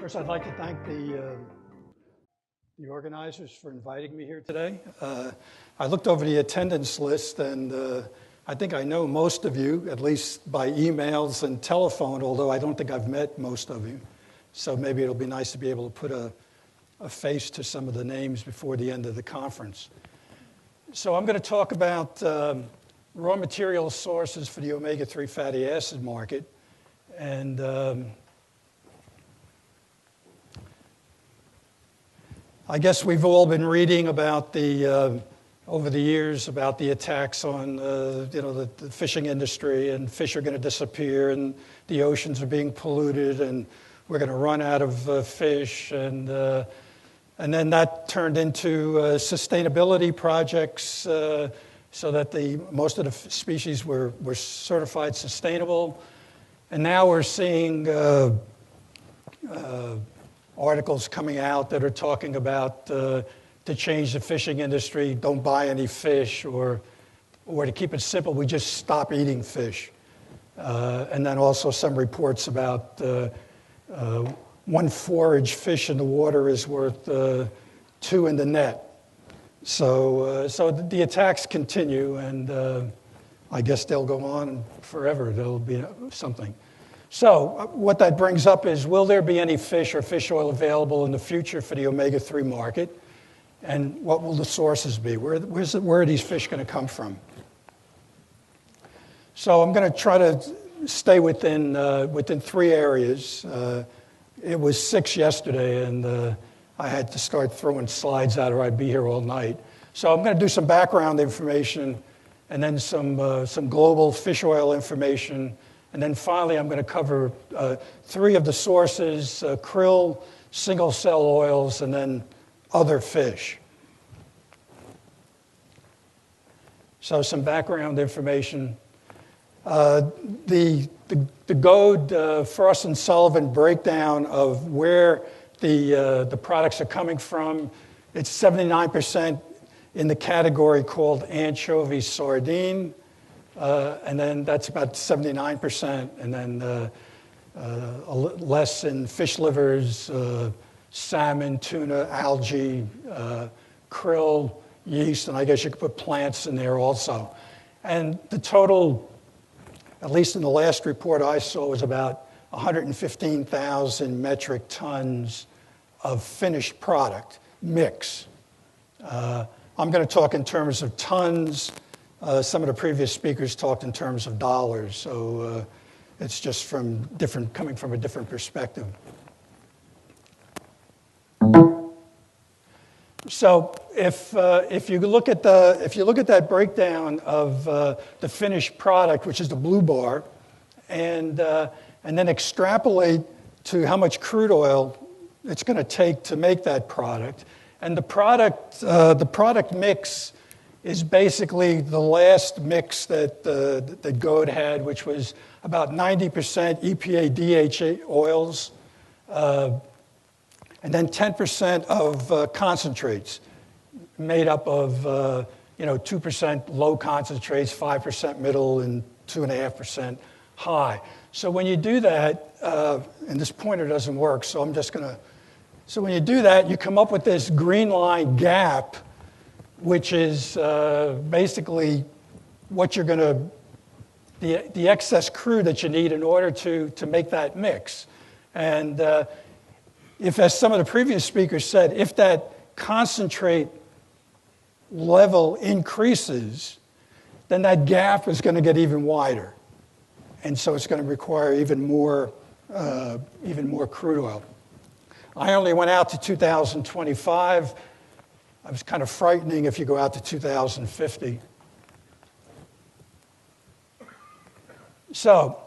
First, I'd like to thank the organizers for inviting me here today. I looked over the attendance list, and I think I know most of you, at least by emails and telephone, although I don't think I've met most of you. So maybe it'll be nice to be able to put a face to some of the names before the end of the conference. So I'm going to talk about raw material sources for the omega-3 fatty acid market. And I guess we've all been reading about over the years about the attacks on the fishing industry, and fish are going to disappear, and the oceans are being polluted, and we're going to run out of fish, and then that turned into sustainability projects so that most of the species were certified sustainable, and now we're seeing articles coming out that are talking about to change the fishing industry, don't buy any fish, or to keep it simple, we just stop eating fish. And then also some reports about one forage fish in the water is worth two in the net. So the attacks continue, and I guess they'll go on forever. There'll be something. So what that brings up is, will there be any fish or fish oil available in the future for the omega-3 market? And what will the sources be? Where are these fish going to come from? So I'm going to try to stay within three areas. It was 6 yesterday, and I had to start throwing slides out or I'd be here all night. So I'm going to do some background information, and then some global fish oil information. And then finally, I'm going to cover three of the sources: krill, single-cell oils, and then other fish. So some background information. The Goad, Frost and Sullivan breakdown of where the products are coming from, it's 79% in the category called anchovy sardine. And then that's about 79%, and then less in fish livers, salmon, tuna, algae, krill, yeast, and I guess you could put plants in there also. And the total, at least in the last report I saw, was about 115,000 metric tons of finished product mix. I'm going to talk in terms of tons. Some of the previous speakers talked in terms of dollars, so it's just coming from a different perspective. So if you look at that breakdown of the finished product, which is the blue bar, and then extrapolate to how much crude oil it's going to take to make that product, and the product mix is basically the last mix that Goad had, which was about 90% EPA DHA oils, and then 10% of concentrates, made up of 2% low concentrates, 5% middle, and 2.5% high. So when you do that, and this pointer doesn't work, so I'm just going to. So when you do that, you come up with this green line gap, which is basically what you're going to, the excess crude that you need in order to make that mix. And if, as some of the previous speakers said, if that concentrate level increases, then that gap is going to get even wider. And so it's going to require even more crude oil. I only went out to 2025. I was kind of frightening if you go out to 2050. So,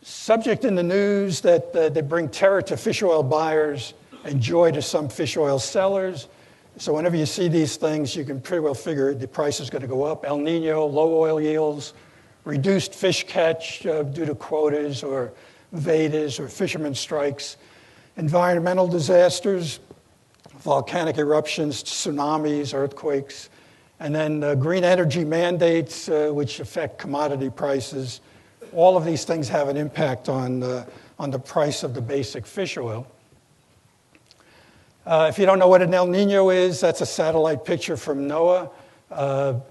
subject in the news that they bring terror to fish oil buyers and joy to some fish oil sellers. So whenever you see these things, you can pretty well figure the price is going to go up. El Nino, low oil yields, reduced fish catch due to quotas or vedas or fishermen strikes, environmental disasters, volcanic eruptions, tsunamis, earthquakes, and then green energy mandates, which affect commodity prices, all of these things have an impact on the price of the basic fish oil. If you don't know what an El Nino is, that's a satellite picture from NOAA.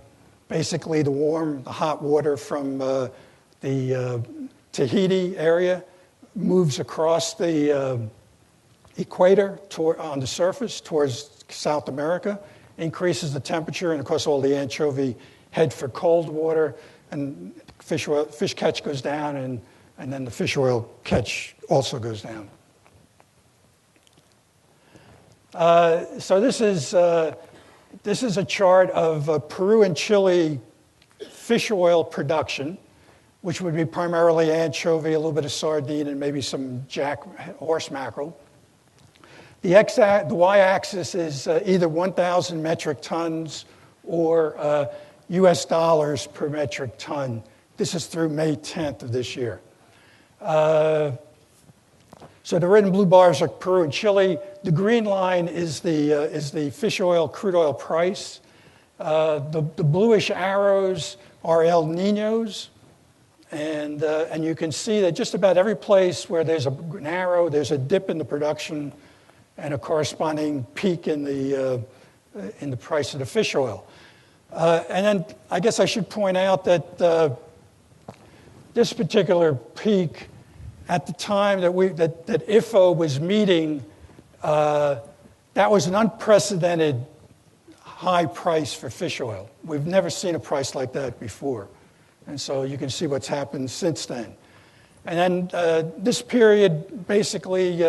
Basically, the hot water from the Tahiti area moves across the equator on the surface towards South America, increases the temperature, and of course all the anchovy head for cold water, and fish catch goes down, and then the fish oil catch also goes down. So this is a chart of Peru and Chile fish oil production, which would be primarily anchovy, a little bit of sardine, and maybe some horse mackerel. The y-axis is either 1,000 metric tons or US dollars per metric ton. This is through May 10th of this year. So the red and blue bars are Peru and Chile. The green line is the fish oil, crude oil price. The bluish arrows are El Ninos. And you can see that just about every place where there's an arrow, there's a dip in the production and a corresponding peak in the price of the fish oil. And then I guess I should point out that this particular peak, at the time that IFO was meeting, that was an unprecedented high price for fish oil. We've never seen a price like that before. And so you can see what's happened since then. And then this period basically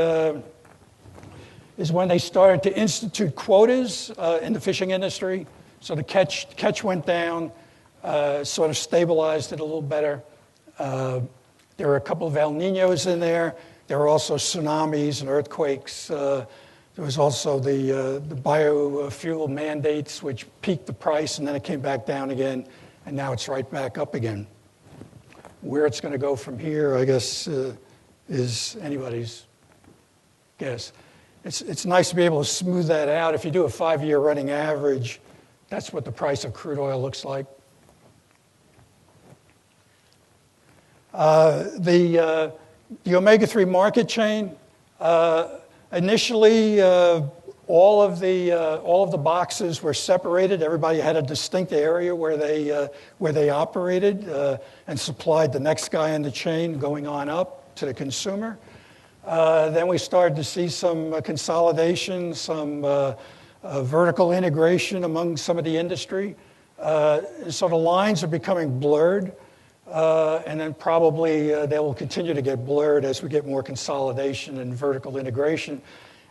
is when they started to institute quotas in the fishing industry. So the catch went down, sort of stabilized it a little better. There were a couple of El Ninos in there. There were also tsunamis and earthquakes. There was also the biofuel mandates, which peaked the price, and then it came back down again, and now it's right back up again. Where it's going to go from here, I guess, is anybody's guess. It's nice to be able to smooth that out. If you do a 5-year running average, that's what the price of crude oil looks like. The omega-3 market chain, initially all of the boxes were separated. Everybody had a distinct area where they operated and supplied the next guy in the chain going on up to the consumer. Then we started to see some consolidation, some vertical integration among some of the industry. So the lines are becoming blurred. And then probably they will continue to get blurred as we get more consolidation and vertical integration.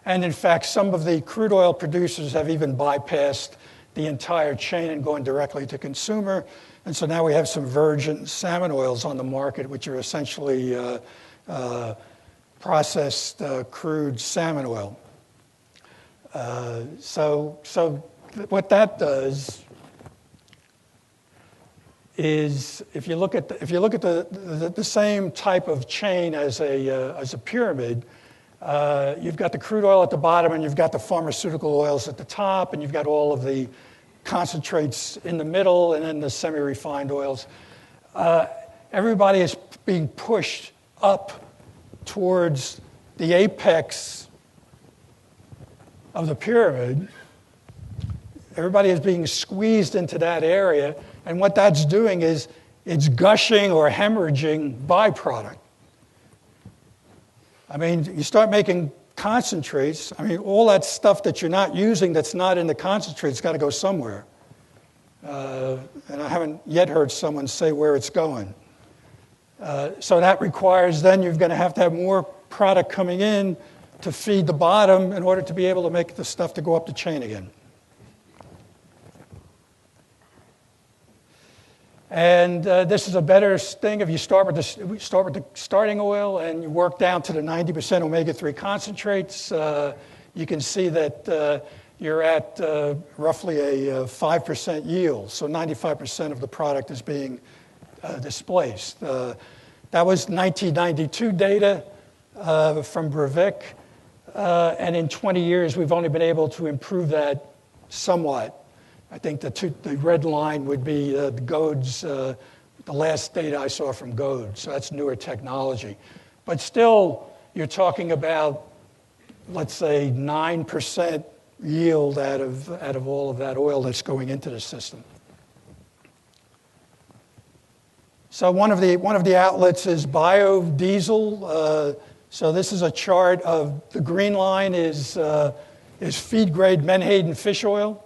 And in fact, some of the crude oil producers have even bypassed the entire chain and going directly to consumer. And so now we have some virgin salmon oils on the market, which are essentially processed crude salmon oil. So what that does is, if you look at the same type of chain as a pyramid, you've got the crude oil at the bottom, and you've got the pharmaceutical oils at the top, and you've got all of the concentrates in the middle, and then the semi-refined oils. Everybody is being pushed up towards the apex of the pyramid. Everybody is being squeezed into that area. And what that's doing is it's gushing or hemorrhaging byproduct. I mean, you start making concentrates. I mean, all that stuff that you're not using that's not in the concentrate's got to go somewhere. And I haven't yet heard someone say where it's going. So that requires then you're going to have more product coming in to feed the bottom in order to be able to make the stuff to go up the chain again. And this is a better thing if you start with the starting oil and you work down to the 90% omega-3 concentrates. You can see that you're at roughly a 5% yield. So 95% of the product is being displaced. That was 1992 data from Breivik. And in 20 years, we've only been able to improve that somewhat. I think the red line would be the GODES the last data I saw from Goad, so that's newer technology. But still, you're talking about, let's say, 9% yield out of all of that oil that's going into the system. So one of the outlets is biodiesel. So this is a chart of the green line is feed grade Menhaden fish oil.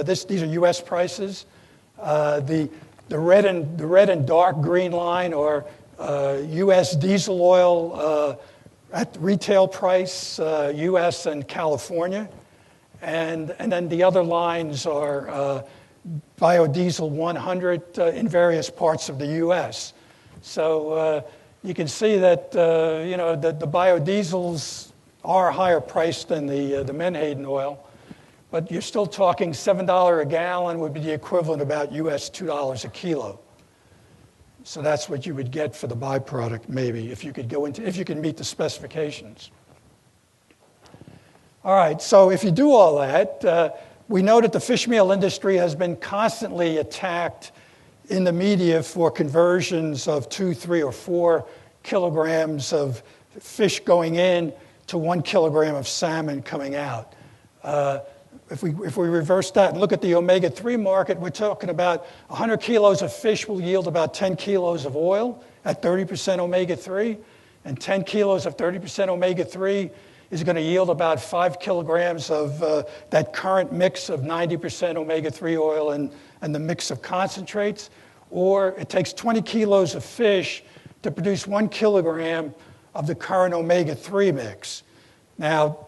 These are U.S. prices. The red and dark green line are U.S. diesel oil at retail price, U.S. and California, and then the other lines are biodiesel 100 in various parts of the U.S. So you can see that the biodiesels are higher priced than the Menhaden oil, but you're still talking $7 a gallon would be the equivalent about U.S. $2 a kilo. So that's what you would get for the byproduct, maybe, if you could meet the specifications. All right, so if you do all that, we know that the fish meal industry has been constantly attacked in the media for conversions of 2, 3, or 4 kilograms of fish going in to 1 kilogram of salmon coming out. If we reverse that and look at the omega-3 market, we're talking about 100 kilos of fish will yield about 10 kilos of oil at 30% omega-3, and 10 kilos of 30% omega-3 is going to yield about 5 kilograms of that current mix of 90% omega-3 oil and the mix of concentrates. Or it takes 20 kilos of fish to produce 1 kilogram of the current omega-3 mix. Now,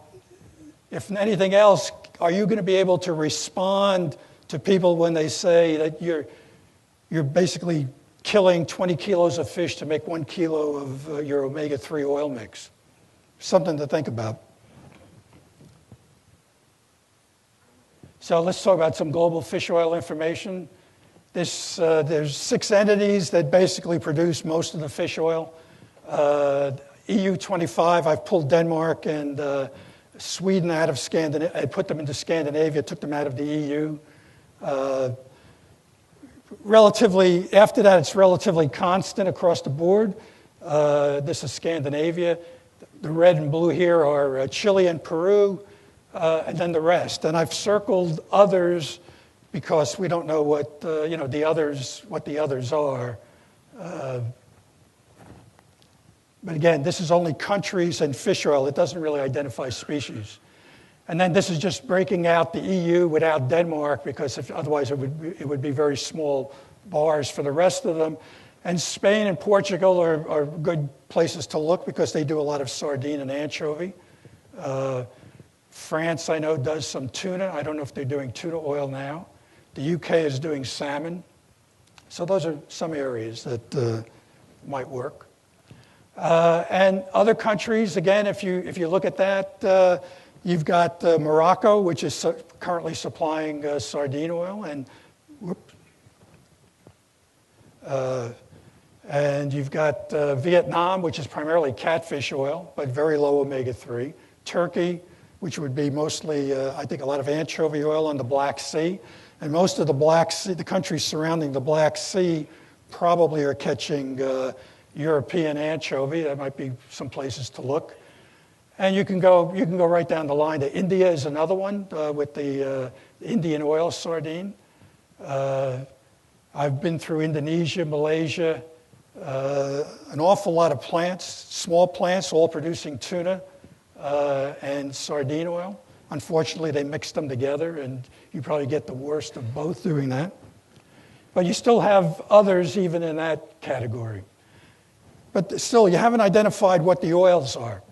if anything else, are you going to be able to respond to people when they say that you're basically killing 20 kilos of fish to make 1 kilo of your omega-3 oil mix? Something to think about. So let's talk about some global fish oil information. There's 6 entities that basically produce most of the fish oil. EU 25, I've pulled Denmark and Sweden out of Scandinavia. I put them into Scandinavia, took them out of the EU. After that, it's relatively constant across the board. This is Scandinavia. The red and blue here are Chile and Peru, and then the rest. And I've circled others because we don't know what the others are. But again, this is only countries and fish oil. It doesn't really identify species. And then this is just breaking out the EU without Denmark, because otherwise it would be very small bars for the rest of them. And Spain and Portugal are good places to look because they do a lot of sardine and anchovy. France, I know, does some tuna. I don't know if they're doing tuna oil now. The UK is doing salmon. So those are some areas that might work. And other countries, again, if you look at that, you've got Morocco, which is currently supplying sardine oil, and you've got Vietnam, which is primarily catfish oil, but very low omega-3. Turkey, which would be mostly, I think, a lot of anchovy oil on the Black Sea. And most of the Black Sea, the countries surrounding the Black Sea, probably are catching European anchovy. That might be some places to look. And you can go right down the line. India is another one with the Indian oil sardine. I've been through Indonesia, Malaysia, an awful lot of plants, small plants, all producing tuna and sardine oil. Unfortunately, they mixed them together, and you probably get the worst of both doing that. But you still have others even in that category. But still, you haven't identified what the oils are.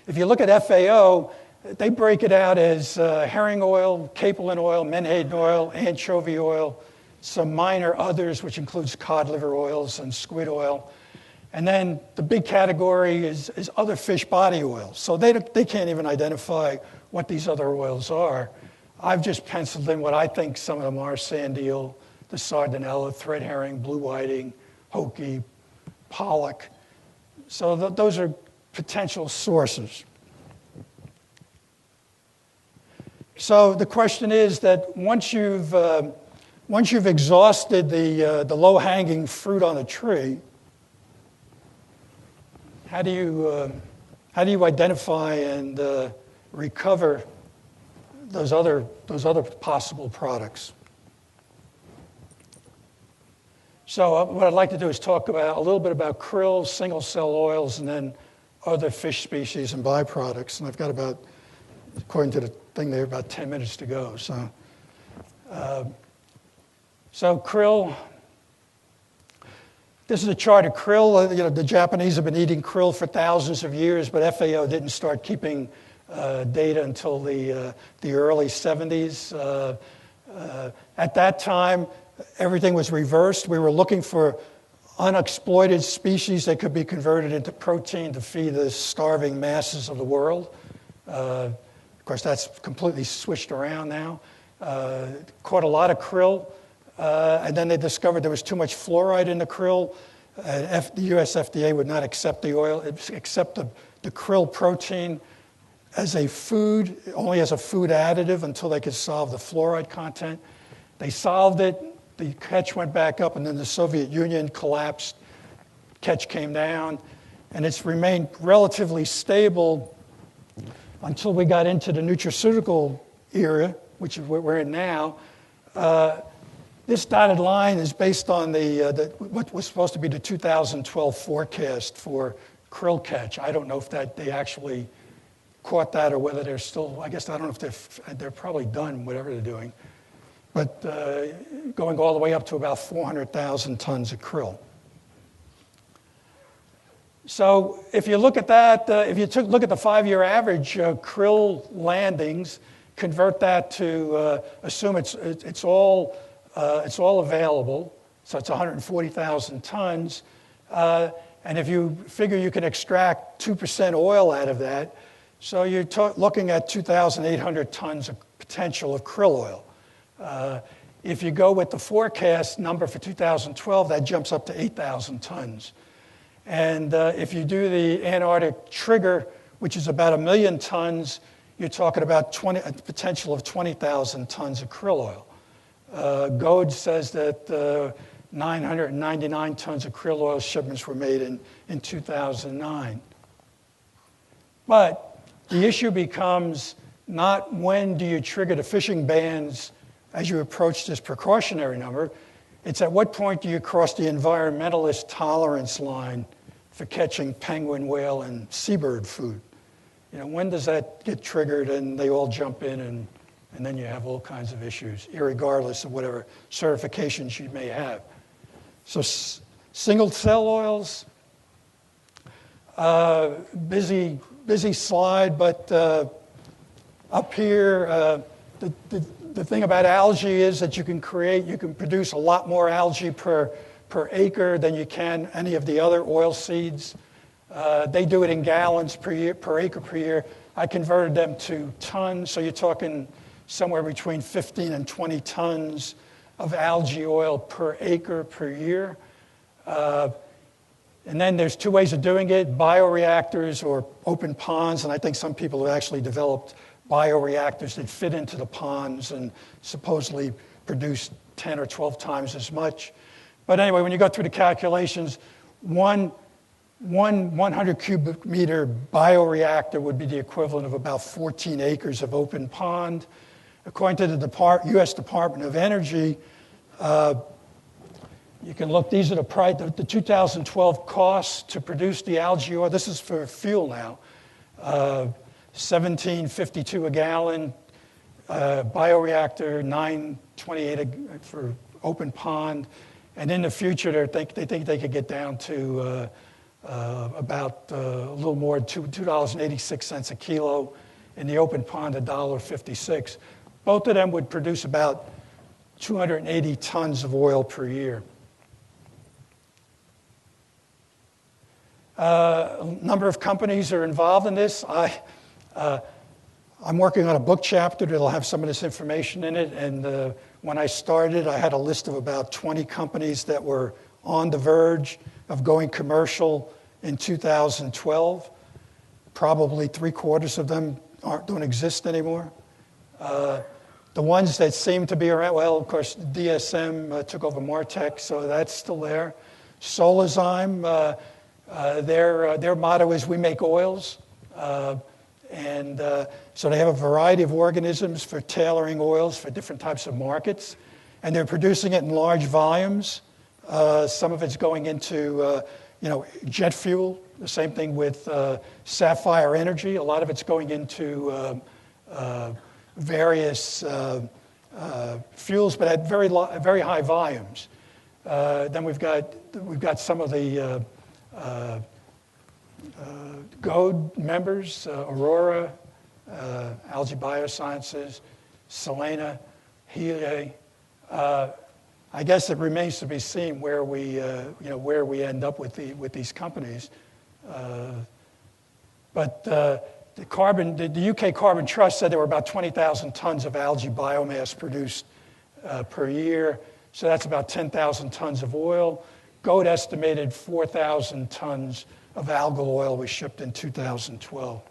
If you look at FAO, they break it out as herring oil, capelin oil, menhaden oil, anchovy oil, some minor others, which includes cod liver oils and squid oil. And then the big category is other fish body oils. So they can't even identify what these other oils are. I've just penciled in what I think some of them are: sand eel, the sardinella, thread herring, blue whiting, hoki, pollock. So those are potential sources. So the question is that once you've once you've exhausted the low-hanging fruit on a tree, how do you identify and recover those other possible products? So what I'd like to do is talk about a little bit about krill, single-cell oils, and then other fish species and byproducts. And I've got about, according to the thing there, about 10 minutes to go. So krill. This is a chart of krill. The Japanese have been eating krill for thousands of years, but FAO didn't start keeping data until the early 70s. At that time, everything was reversed. We were looking for unexploited species that could be converted into protein to feed the starving masses of the world. Of course, that's completely switched around now. Caught a lot of krill, and then they discovered there was too much fluoride in the krill. The US FDA would not accept the oil, accept the krill protein as a food, only as a food additive until they could solve the fluoride content. They solved it. The catch went back up, and then the Soviet Union collapsed. Catch came down, and it's remained relatively stable until we got into the nutraceutical era, which is what we're in now. This dotted line is based on what was supposed to be the 2012 forecast for krill catch. I don't know if they actually caught that or whether they're still, I don't know if they're probably done, whatever they're doing. But going all the way up to about 400,000 tons of krill. So if you look at that, if you look at the 5-year average krill landings, convert that to assume it's all available, so it's 140,000 tons, and if you figure you can extract 2% oil out of that, so you're looking at 2,800 tons of potential of krill oil. If you go with the forecast number for 2012, that jumps up to 8,000 tons. And if you do the Antarctic trigger, which is about 1 million tons, you're talking about a potential of 20,000 tons of krill oil. Goad says that 999 tons of krill oil shipments were made in 2009. But the issue becomes not when do you trigger the fishing bans as you approach this precautionary number, it's at what point do you cross the environmentalist tolerance line for catching penguin, whale, and seabird food? When does that get triggered and they all jump in and then you have all kinds of issues, irregardless of whatever certifications you may have. So single-cell oils, busy slide, but up here, the thing about algae is that you can produce a lot more algae per acre than you can any of the other oil seeds. They do it in gallons per acre per year. I converted them to tons, so you're talking somewhere between 15 and 20 tons of algae oil per acre per year. And then there's 2 ways of doing it, bioreactors or open ponds, and I think some people have actually developed bioreactors that fit into the ponds and supposedly produce 10 or 12 times as much. But anyway, when you go through the calculations, one 100 cubic meter bioreactor would be the equivalent of about 14 acres of open pond. According to the U.S. Department of Energy, you can look, these are the 2012 costs to produce the algae oil. This is for fuel now. $17.52 a gallon, bioreactor, $9.28 for open pond, and in the future they think they could get down to about a little more than $2.86 a kilo. In the open pond, $1.56. Both of them would produce about 280 tons of oil per year. A number of companies are involved in this. I'm working on a book chapter that'll have some of this information in it, and when I started, I had a list of about 20 companies that were on the verge of going commercial in 2012. Probably 3/4 of them don't exist anymore. The ones that seem to be around, well, of course, DSM took over Martech, so that's still there. Solazyme, their motto is we make oils. So they have a variety of organisms for tailoring oils for different types of markets. And they're producing it in large volumes. Some of it's going into jet fuel. The same thing with Sapphire Energy. A lot of it's going into various fuels, but at very high volumes. Then we've got some of the GODE members, Aurora, Algae Biosciences, Selena, Hele. I guess it remains to be seen where we end up with these companies. But the UK Carbon Trust said there were about 20,000 tons of algae biomass produced per year. So that's about 10,000 tons of oil. GODE estimated 4,000 tons of algal oil was shipped in 2012.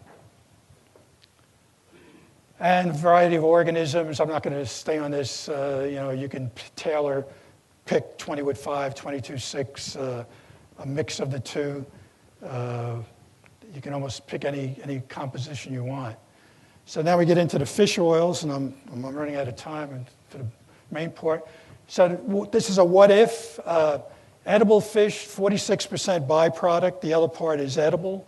And a variety of organisms. I'm not going to stay on this. You can pick 20-5, 22-6, a mix of the two. You can almost pick any composition you want. So now we get into the fish oils, and I'm running out of time for the main part. So this is a what if. Edible fish, 46% byproduct. The other part is edible.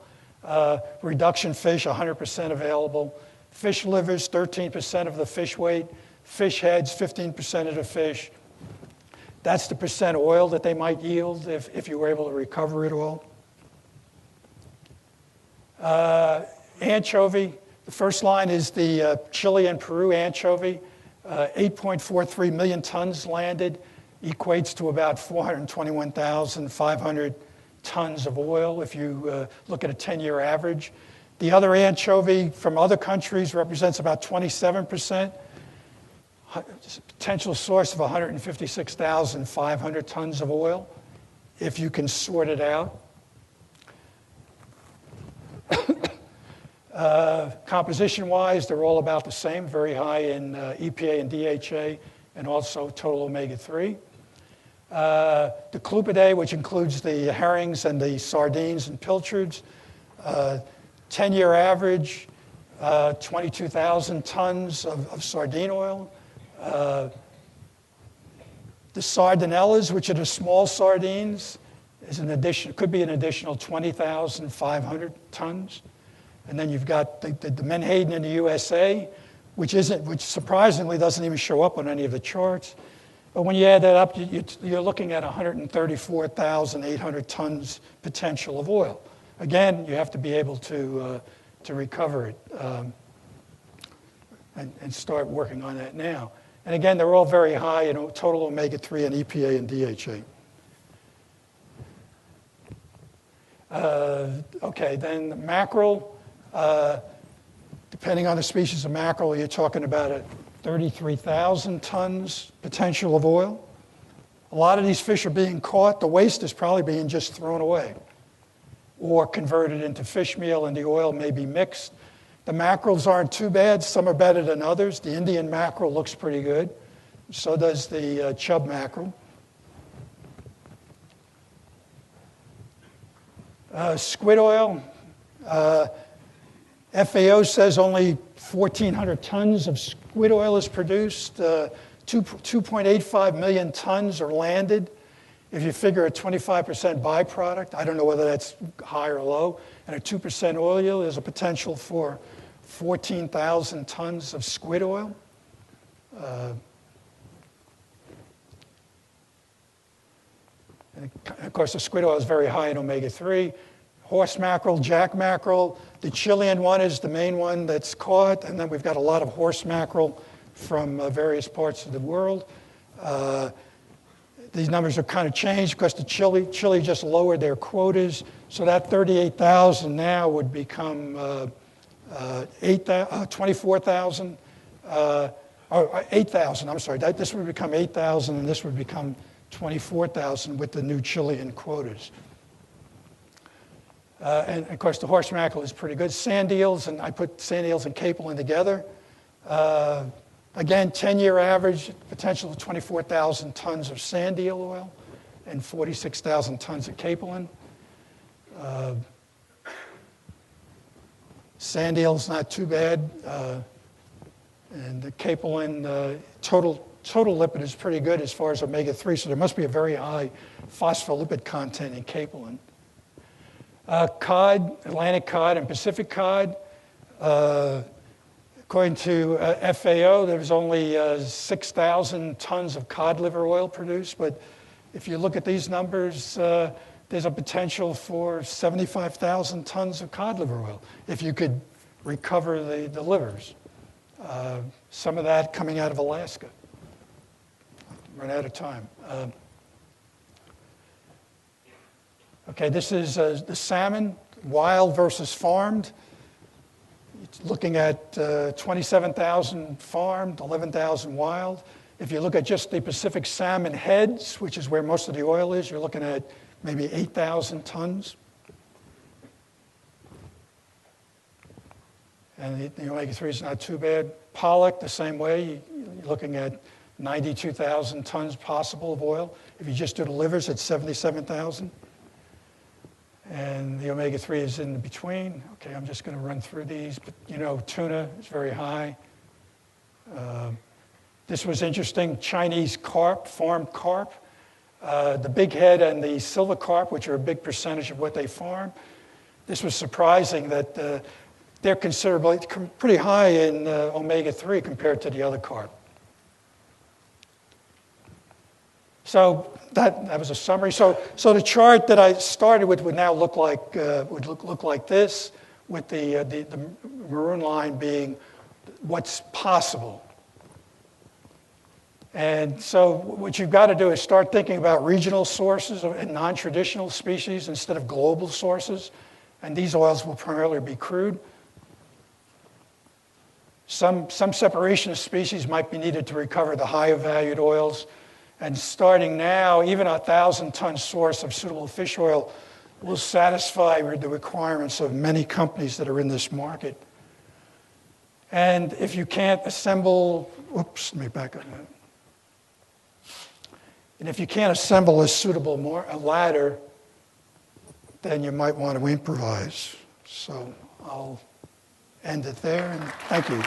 Reduction fish, 100% available. Fish livers, 13% of the fish weight. Fish heads, 15% of the fish. That's the percent oil that they might yield if you were able to recover it all. Anchovy, the first line is the Chile and Peru anchovy. 8.43 million tons landed, equates to about 421,500 tons of oil if you look at a 10-year average. The other anchovy from other countries represents about 27%. Potential source of 156,500 tons of oil, if you can sort it out. Composition-wise, they're all about the same, very high in EPA and DHA, and also total omega-3. The Clupidae, which includes the herrings and the sardines and pilchards, 10-year average, 22,000 tons of sardine oil. The sardinellas, which are the small sardines, could be an additional 20,500 tons. And then you've got the menhaden in the USA, which surprisingly doesn't even show up on any of the charts. But when you add that up, you're looking at 134,800 tons potential of oil. Again, you have to be able to recover it and start working on that now. And again, they're all very high in total omega-3 and EPA and DHA. Okay, then mackerel. Depending on the species of mackerel, you're talking about 33,000 tons potential of oil. A lot of these fish are being caught. The waste is probably being just thrown away or converted into fish meal, and the oil may be mixed. The mackerels aren't too bad. Some are better than others. The Indian mackerel looks pretty good. So does the chub mackerel. Squid oil. FAO says only 1,400 tons of squid oil is produced. 2.85 million tons are landed. If you figure a 25% byproduct, I don't know whether that's high or low, and a 2% oil yield, there's a potential for 14,000 tons of squid oil. And of course, the squid oil is very high in omega-3. Horse mackerel, jack mackerel. The Chilean one is the main one that's caught, and then we've got a lot of horse mackerel from various parts of the world. These numbers are kind of changed because the Chile just lowered their quotas, so that 38,000 now would become 24,000. Or 8,000, I'm sorry. This would become 8,000, and this would become 24,000 with the new Chilean quotas. And of course, the horse mackerel is pretty good. Sand eels, and I put sand eels and capelin together. Again, 10-year average potential of 24,000 tons of sand eel oil and 46,000 tons of capelin. Sand eel's not too bad, and the capelin total lipid is pretty good as far as omega-3, so there must be a very high phospholipid content in capelin. Cod, Atlantic cod and Pacific cod, according to FAO, there's only 6,000 tons of cod liver oil produced, but if you look at these numbers, there's a potential for 75,000 tons of cod liver oil if you could recover the livers. Some of that coming out of Alaska. Run out of time. Okay, this is the salmon, wild versus farmed. It's looking at 27,000 farmed, 11,000 wild. If you look at just the Pacific salmon heads, which is where most of the oil is, you're looking at maybe 8,000 tons. And the omega-3 is not too bad. Pollock, the same way. You're looking at 92,000 tons possible of oil. If you just do the livers, it's 77,000. And the omega-3 is in between. Okay, I'm just going to run through these. But, you know, tuna is very high. This was interesting. Chinese carp, farmed carp. The big head and the silver carp, which are a big percentage of what they farm. This was surprising that they're considerably, pretty high in omega-3 compared to the other carp. So that was a summary. So the chart that I started with would now look like this, with the maroon line being what's possible. And so what you've got to do is start thinking about regional sources and non-traditional species instead of global sources. And these oils will primarily be crude. Some separation of species might be needed to recover the higher valued oils. And starting now, even a 1,000-ton source of suitable fish oil will satisfy the requirements of many companies that are in this market. And if you can't assemble, let me back up that. And if you can't assemble a suitable ladder, then you might want to improvise. So I'll end it there, and thank you.